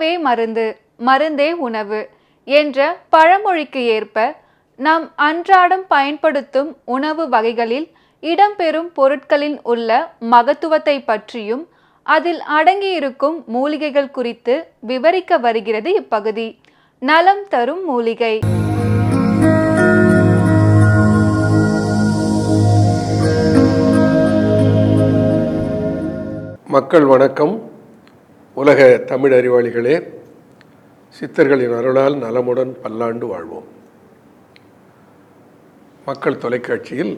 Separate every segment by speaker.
Speaker 1: உணவே மருந்து, மருந்தே உணவு என்ற பழமொழிக்கு ஏற்ப நாம் அன்றாடம் பயன்படுத்தும் உணவு வகைகளில் இடம்பெறும் பொருட்களின் உள்ள மகத்துவத்தை பற்றியும் அதில் அடங்கியிருக்கும் மூலிகைகள் குறித்து விவரிக்க வருகிறது இப்பகுதி. நலம் தரும் மூலிகை.
Speaker 2: மக்கள் வணக்கம். உலக தமிழ் அறிவாளிகளே, சித்தர்களின் அருளால் நலமுடன் பல்லாண்டு வாழ்வோம். மக்கள் தொலைக்காட்சியில்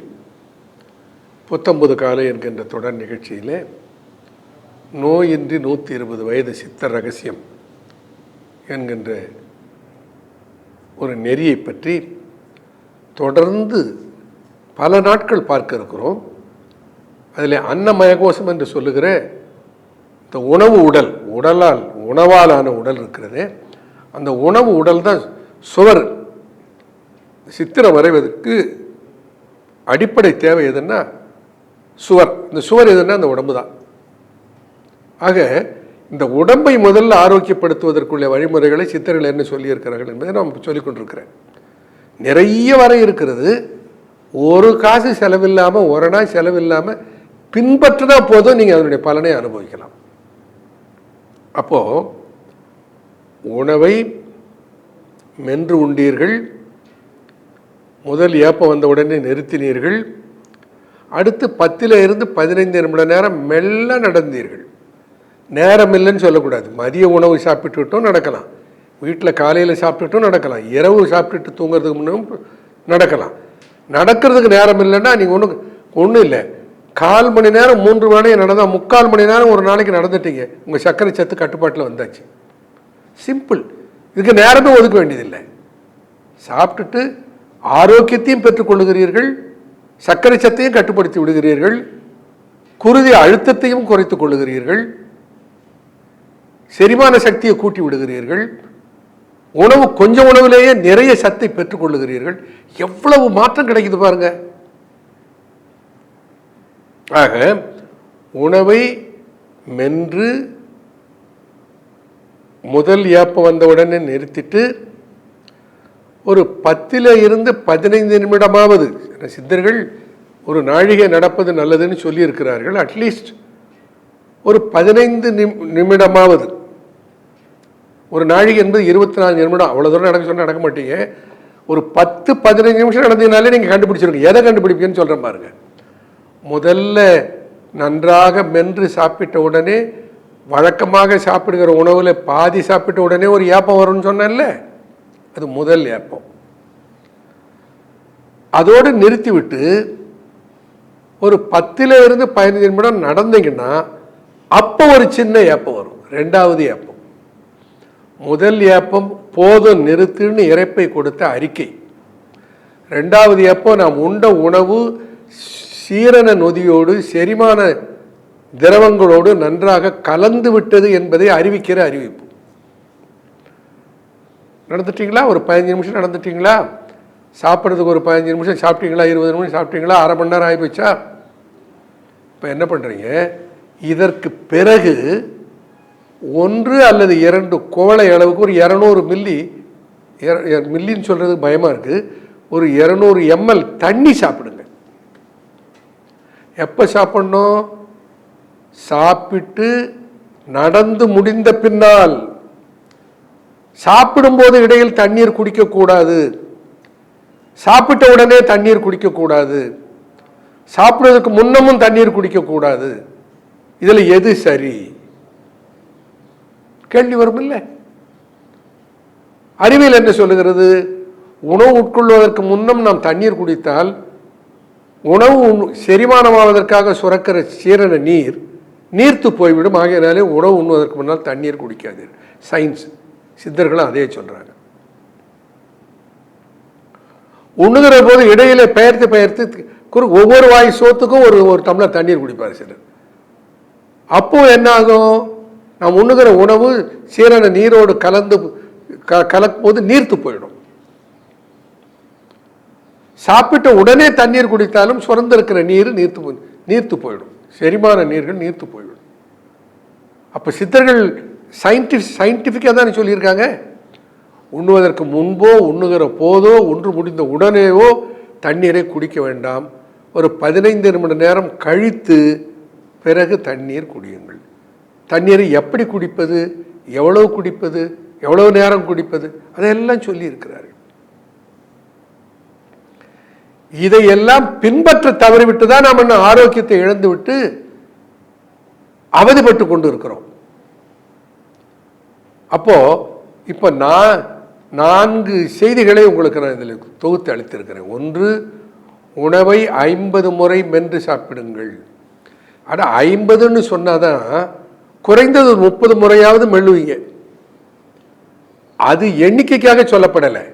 Speaker 2: புத்தம்புது காலை என்கின்ற தொடர் நிகழ்ச்சியிலே நோயின்றி 120 வயது சித்தர் ரகசியம் என்கின்ற ஒரு நெறியை பற்றி தொடர்ந்து பல நாட்கள் பார்க்க இருக்கிறோம். அதில் அன்னமயகோஷம் என்று சொல்லுகிற இந்த உணவு உணவாலான உடல் இருக்கிறது. அந்த உணவு உடல் தான் சுவர். சித்திரம் வரைவதற்கு அடிப்படை தேவை எதுன்னா சுவர். இந்த சுவர் எதுன்னா அந்த உடம்பு தான். ஆக இந்த உடம்பை முதல்ல ஆரோக்கியப்படுத்துவதற்குள்ள வழிமுறைகளை சித்தர்கள் என்ன சொல்லியிருக்கிறார்கள் என்பதை நான் சொல்லிக் கொண்டிருக்கிறேன். நிறைய வரை இருக்கிறது. ஒரு காசு செலவில்லாமல், ஒரு நாள் செலவில்லாமல் பின்பற்றினா போதும், நீங்கள் அதனுடைய பலனை அனுபவிக்கலாம். அப்போது உணவை மென்று உண்டீர்கள், முதல் ஏப்பம் வந்த உடனே நிறுத்தினீர்கள், அடுத்து 10 இருந்து 15 நிமிட நேரம் மெல்ல நடந்தீர்கள். நேரம் இல்லைன்னு சொல்லக்கூடாது. மதிய உணவு சாப்பிட்டுட்டும் நடக்கலாம், வீட்டில் காலையில் சாப்பிட்டுட்டும் நடக்கலாம், இரவு சாப்பிட்டுட்டு தூங்குறதுக்கு முன்னும் நடக்கலாம். நடக்கிறதுக்கு நேரம் இல்லைன்னா நீங்கள் ஒன்றும் இல்லை. 1/4 மணி நேரம் 3 வேளையும் நடந்தால் 3/4 மணி நேரம் ஒரு நாளைக்கு நடந்துட்டீங்க. உங்கள் சர்க்கரை சத்து கட்டுப்பாட்டில் வந்தாச்சு. சிம்பிள். இதுக்கு நேரமே ஒதுக்க வேண்டியதில்லை. சாப்பிட்டுட்டு ஆரோக்கியத்தையும் பெற்றுக்கொள்ளுகிறீர்கள், சர்க்கரை சத்தையும் கட்டுப்படுத்தி விடுகிறீர்கள், குருதி அழுத்தத்தையும் குறைத்துக் கொள்ளுகிறீர்கள், செரிமான சக்தியை கூட்டி விடுகிறீர்கள், கொஞ்சம் உணவிலேயே நிறைய சத்தை பெற்றுக்கொள்ளுகிறீர்கள். எவ்வளவு மாற்றம் கிடைக்குது பாருங்க. ஆக உணவை மென்று முதல் ஏப்பம் வந்தவுடனே நிறுத்திட்டு ஒரு 10 இருந்து 15 நிமிடமாவது, சித்தர்கள் ஒரு நாழிகை நடப்பது நல்லதுன்னு சொல்லியிருக்கிறார்கள். அட்லீஸ்ட் ஒரு 15 நிமிடமாவது. ஒரு நாழிகை என்பது 24 நிமிடம். அவ்வளோ தூரம் நடக்க சொன்னால் நடக்க மாட்டீங்க. ஒரு 10-15 நிமிஷம் நடந்தீங்கனாலே நீங்கள் கண்டுபிடிச்சிருங்க. எதை கண்டுபிடிப்பீங்கன்னு சொல்கிறேன் பாருங்க. முதல்ல நன்றாக மென்று சாப்பிட்ட உடனே, வழக்கமாக சாப்பிடுகிற உணவில் பாதி சாப்பிட்ட உடனே ஒரு ஏப்பம் வரும்னு சொன்னேன்ல, அது முதல் ஏப்பம். அதோடு நிறுத்திவிட்டு ஒரு 10 இருந்து 15 நிமிடம் நடந்தீங்கன்னா அப்போ ஒரு சின்ன ஏப்பம் வரும், 2வது ஏப்பம். முதல் ஏப்பம் போதும் நிறுத்துன்னு இறைப்பை கொடுத்த அறிக்கை. 2வது ஏப்பம் நாம் உண்ட உணவு சீரண நொதியோடு செரிமான திரவங்களோடு நன்றாக கலந்து விட்டது என்பதை அறிவிக்கிற அறிவிப்பு. நடந்துட்டீங்களா? ஒரு 15 நிமிஷம் நடந்துட்டீங்களா? சாப்பிட்றதுக்கு ஒரு 15 நிமிஷம் சாப்பிட்டீங்களா? 20 நிமிஷம் சாப்பிட்டீங்களா? அரை மணி நேரம் ஆகிப்போச்சா? இப்போ என்ன பண்ணுறீங்க? இதற்கு பிறகு 1 அல்லது 2 கோளை அளவுக்கு ஒரு 200 மில்லின்னு சொல்கிறது பயமாக இருக்குது, ஒரு 200 ml தண்ணி சாப்பிடுங்க. எப்போ சாப்பிடணும்? சாப்பிட்டு நடந்து முடிந்த பின்னால். சாப்பிடும்போது இடையில் தண்ணீர் குடிக்கக்கூடாது, சாப்பிட்ட உடனே தண்ணீர் குடிக்கக்கூடாது, சாப்பிடுறதுக்கு முன்னமும் தண்ணீர் குடிக்கக்கூடாது. இதில் எது சரி? கேள்வி வரும் இல்லை? அறிவியல் என்ன சொல்லுகிறது? உணவு உட்கொள்வதற்கு முன்னம் நாம் தண்ணீர் குடித்தால் உணவு செரிமானமாவதற்காக சுரக்கிற சீரண நீர்த்து போய்விடும். ஆகையினாலே உணவு உண்ணுவதற்கு முன்னால் தண்ணீர் குடிக்காதீர்கள். சயின்ஸ், சித்தர்களும் அதே சொல்றாங்க. உண்ணுகிற போது இடையில பெயர்த்து ஒவ்வொரு வாய் சோத்துக்கும் ஒரு டம்ளர் தண்ணீர் குடிப்பார் சிலர். அப்போ என்ன ஆகும்? நாம் உண்ணுகிற உணவு சீரண நீரோடு கலக்கும் போது நீர்த்து போயிடும். சாப்பிட்ட உடனே தண்ணீர் குடித்தாலும் சுரந்திருக்கிற நீர் நீர்த்து போயிடும். செரிமான நீர்கள் நீர்த்து போய்விடும். அப்போ சித்தர்கள் சயின்டிஃபிக்காக தானே சொல்லியிருக்காங்க. உண்ணுவதற்கு முன்போ உண்ணுகிற போதோ ஒன்று முடிந்த உடனேவோ தண்ணீரை குடிக்க வேண்டாம். ஒரு 15 நிமிட நேரம் கழித்து பிறகு தண்ணீர் குடியுங்கள். தண்ணீரை எப்படி குடிப்பது, எவ்வளவு குடிப்பது, எவ்வளவு நேரம் குடிப்பது, அதையெல்லாம் சொல்லியிருக்கிறார்கள். இதையெல்லாம் பின்பற்ற தவறிவிட்டு தான் நாம் என்ன ஆரோக்கியத்தை இழந்து விட்டு அவதிப்பட்டு கொண்டு இருக்கிறோம். அப்போ இப்போ நான் 4 செய்திகளை உங்களுக்கு நான் இதில் தொகுத்து அளித்திருக்கிறேன். ஒன்று, உணவை 50 முறை மென்று சாப்பிடுங்கள். ஆனால் 50ன்னு சொன்னாதான் குறைந்தது 30 முறையாவது மெல்லுவீங்க. அது எண்ணிக்கைக்காக சொல்லப்படலை,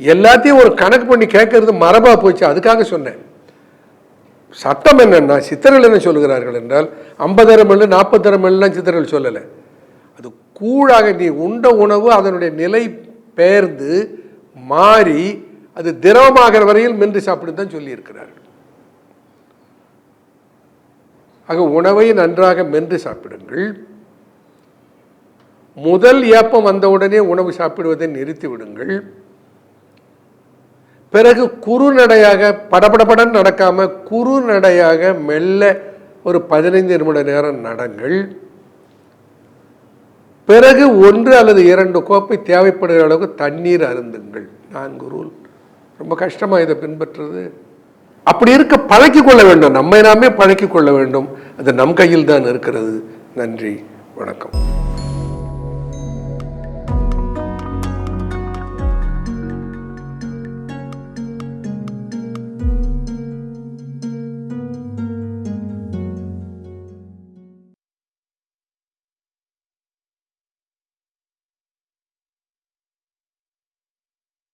Speaker 2: எல்லாத்தையும் ஒரு கணக்கு பண்ணி கேட்கறது மரபா போச்சு, அதுக்காக சொன்னேன். சட்டம் என்னன்னா, சித்தர்கள் என்ன சொல்லுகிறார்கள் என்றால் 50 மெல்லு 40 மெல்லாம் சித்தர்கள் சொல்லலை. அது கூழாக நீ உண்ட உணவு அதனுடைய நிலை பெயர்ந்து மாறி அது திரவமாகிற வரையில் மென்று சாப்பிடு தான் சொல்லி இருக்கிறார்கள். ஆக உணவை நன்றாக மென்று சாப்பிடுங்கள். முதல் ஏப்பம் வந்தவுடனே உணவு சாப்பிடுவதை நிறுத்தி விடுங்கள். பிறகு குறுநடையாக படபடபடன் நடக்காம குறுநடையாக மெல்ல ஒரு 15 நிமிட நேரம் நடங்கள். பிறகு 1 அல்லது 2 கோப்பை தேவைப்படுகிற அளவுக்கு தண்ணீர் அருந்துங்கள். 4 ரூல். ரொம்ப கஷ்டமா இதை பின்பற்றுறது. அப்படி இருக்க பழக்கிக் கொள்ள வேண்டும், நம்மை நாமே பழக்கிக் கொள்ள வேண்டும். அது நம் கையில் தான் இருக்கிறது. நன்றி, வணக்கம்.